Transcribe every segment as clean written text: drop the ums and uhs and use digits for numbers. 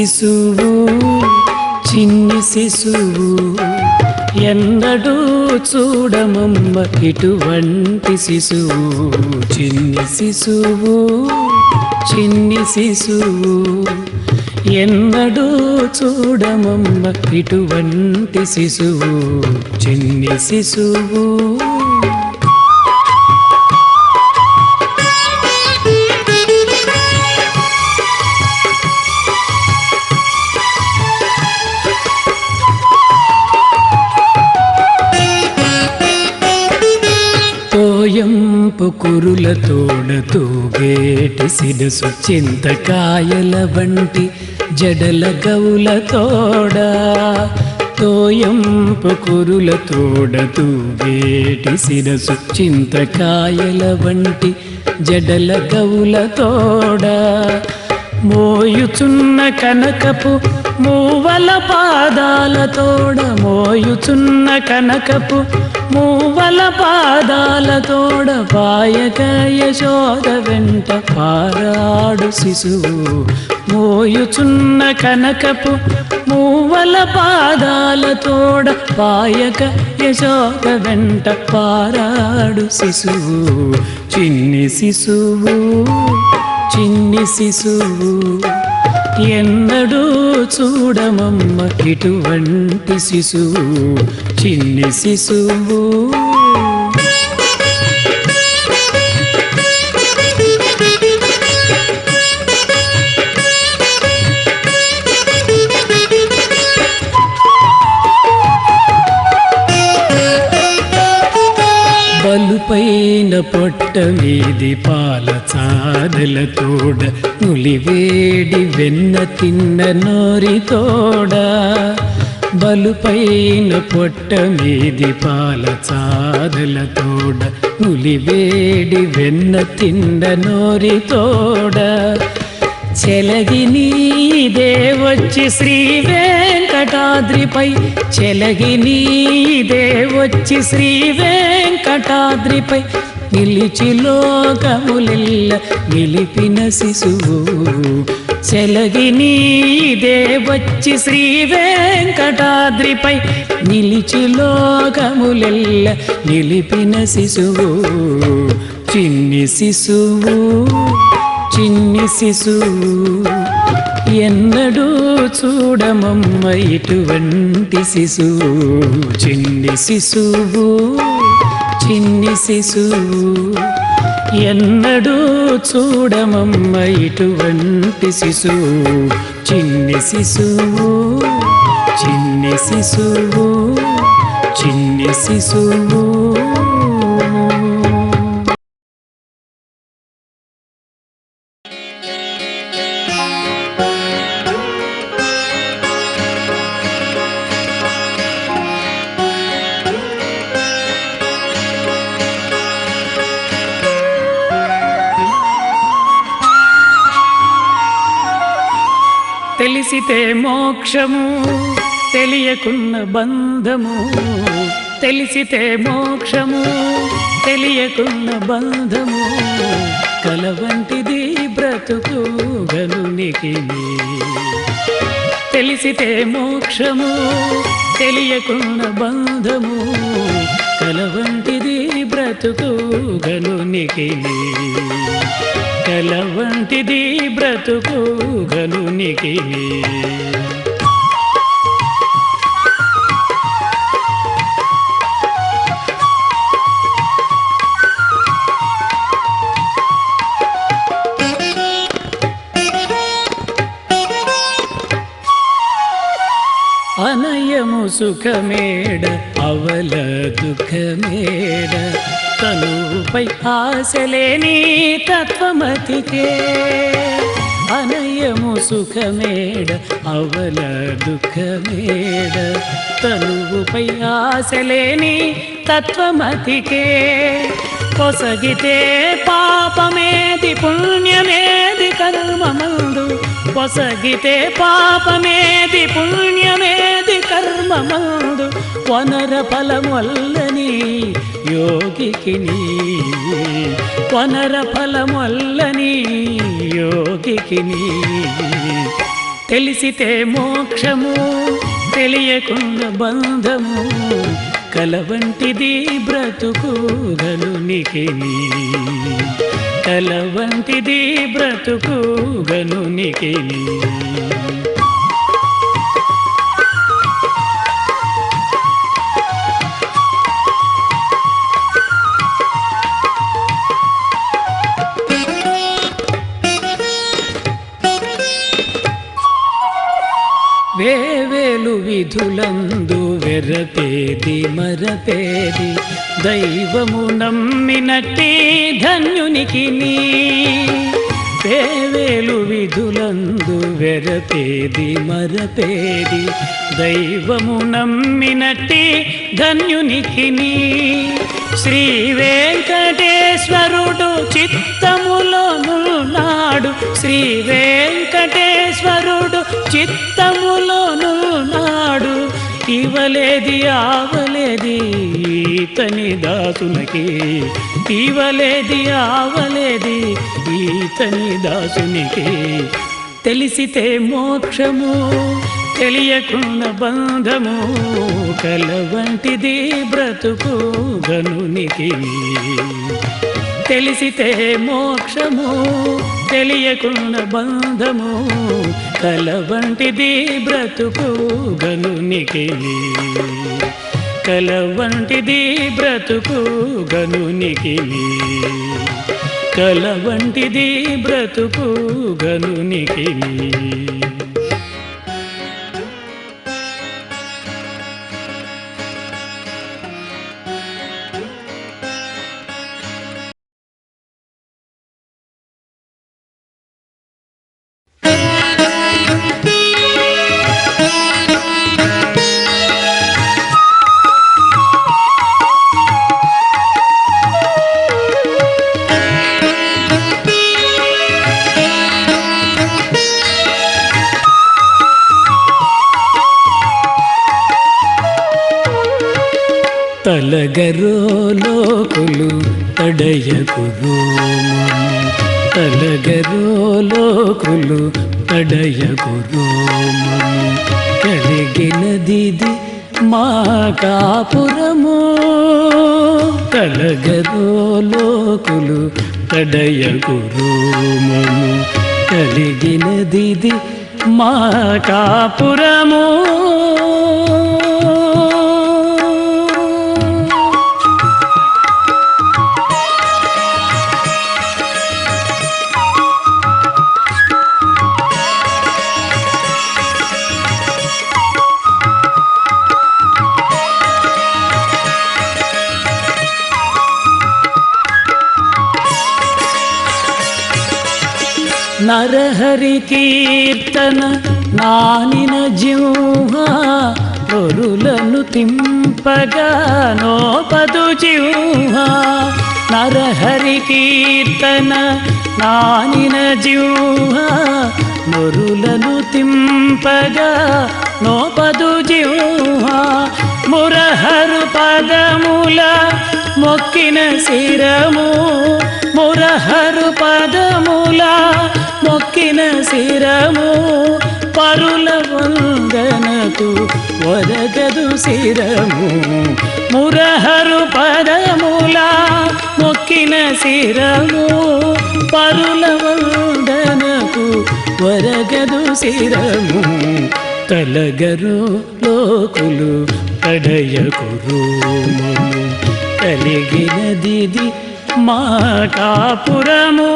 శిశువు చిన్ని శిశువు ఎన్నడూ చూడమమ్మ ఇటువంటి శిశువు చిన్ని శిశువు చిన్ని శిశువు ఎన్నడూ చూడమమ్మ ఇటువంటి శిశువు చిన్ని శిశువు తోయంపు కురుల తోడ తూగేటి శిరసు చింతకాయల వంటి జడల గౌల తోడ తోయంపు కురుల తోడ తూగేటి శిరసు చింతకాయల వంటి జడల గౌల తోడ మోయుచున్న కనకపు మూవల పాదాల తోడ మోయుచున్న కనకపు మూవల పాదాల తోడ పాయక యశోద వెంట పారాడు శిశువు మోయుచున్న కనకపు మూవల పాదాల తోడ పాయక యశోద వెంట పారాడు శిశువు చిన్ని శిశువు చిన్ని శిశువు ఎన్నడూ చూడమమ్మ ఇటువంటి శిశువు చిన్ని శిశువు బలుపైన పొట్ట మీది పాల చాదల తోడ నులివేడి వెన్న తిన్న నోరి తోడ బలుపైన పొట్ట మీది పాల చాదల తోడ నులివేడి వెన్న తిన్న నోరి తోడ చెలగి నీదే వచ్చి శ్రీ వెంకటాద్రిపై చెలగి నీదే వచ్చి శ్రీ వెంకటాద్రిపై నిలిచి లోకములెల్ల నిలిపిన శిశువు చెలగి నీదే వచ్చి శ్రీ వెంకటాద్రిపై నిలిచి లోకములెల్ల నిలిపిన శిశువు చిన్ని శిశువు చిన్ని శిశువు ఎన్నడూ చూడమమ్మ ఇటువంటి శిశువు చిన్ని శిశువు చిన్ని శిశువు ఎన్నడూ చూడమమ్మ ఇటువంటి శిశువు చిన్ని శిశువు చిన్ని శిశువు చిన్ని శిశువు తెలిసితే మోక్షము తెలియకున్న బంధము తెలిసితే మోక్షము తెలియకున్న బంధము కలవంటిది బ్రతుకు గనునికి తెలిసితే మోక్షము తెలియకున్న బంధము కలవంటిది బ్రతుకు గనునికి కలవంటిది బ్రతుకు గనునికి అనయము సుఖమేడ అవల దుఃఖమేడ తనుపై ఆశలేని తత్వమతికే అనయము సుఖమేడ అవల దుఃఖమేడ తనుపై ఆశలేని తత్వమతికే పొసగితే పాపమేది పుణ్యమేది కర్మమందు పొసగితే పాపమేది పుణ్యమేది కర్మమందు వనర ఫలమొల్లని యోగికిని వనర ఫలమొల్లని యోగికిని తెలిసితే మోక్షము తెలియకుండా బంధము కలవంటిది బ్రతుకు గనునికి కలవంటిది బ్రతుకు గనునికి వేవేలు విధులందు వెరపేది మరపేది దైవము నమ్మినట్టి ధన్యునికి వేవేలు విధులందు వెరపేది మరపేది దైవము నమ్మినట్టి ధన్యునికి శ్రీ వెంకటేశ్వరుడు చిత్తములోనున్నాడు శ్రీ వెంకటేశ్వరుడు చిత్తములోనున్నాడు ఇవలేది ఆవలేది ఈతని దాసునికి ఇవలేది ఆవలేది ఈతని దాసునికి తెలిసితే మోక్షము తెలియకున్న బంధము కలవంటిది బ్రతుకు గనునికి తెలిసితే మోక్షము తెలియకున్న బంధము కలవంటిది బ్రతుకు గనునికి కలవంటిది బ్రతుకు గనునికి కలవంటిది బ్రతుకు గనునికి తలగరో లోకులు తడయకురు తలగరో లోకులు తడయకురు కలిగినదిది మా కాపురము తలగరో లోకులు తడయకురు కలిగినదిది మా కాపురము నరహరి కీర్తన నానిన జిహ్వా పొరులను తింపగా నోపదు జిహ్వా నరహరి కీర్తన నానిన జిహ్వా పొరులను తింపగా నోపదు జిహ్వా మురహరు పదముల మొక్కిన శిరము మురహరు పదముల మొక్కిన శిరము పరుల వందనకు వరగదు శిరము మురహరు పదముల మొక్కిన శిరము పరుల వందనకు వరగదు శిరము తలగరు లోకులు తడయకురు కలిగినదిది మా కాపురము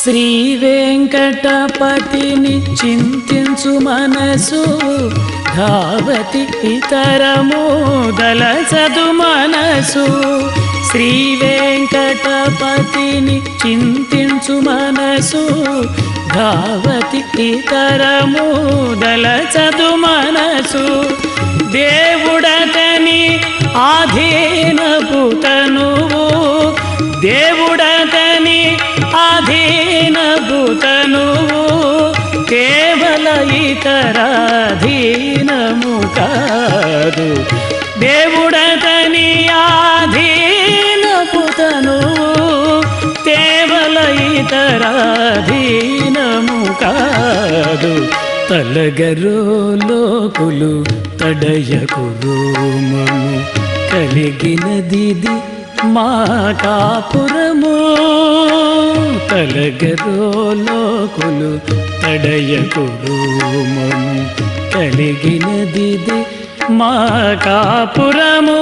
శ్రీ వెంకటపతిని చింతించు మనసు ధావతి ఇతరము దలసదు మనసు శ్రీ వెంకటపతిని చింతించు మనసు ధావతి ఇతరము దలసదు మనసు దేవుడతని ఆధీనపు తనువు దేవుడతని ఆధీనపు తనువు కేవల ఇతరాధీనము కాదు దేవుడతని ఆధీనపు తనువు కేవల ఇతరాధీనము కాదు తలగరో లోకులు తడయకురోమము కలిగినదిది మా కాపురము తలగరో లోకులు తడయకురోమము కలిగినదిది మా కాపురము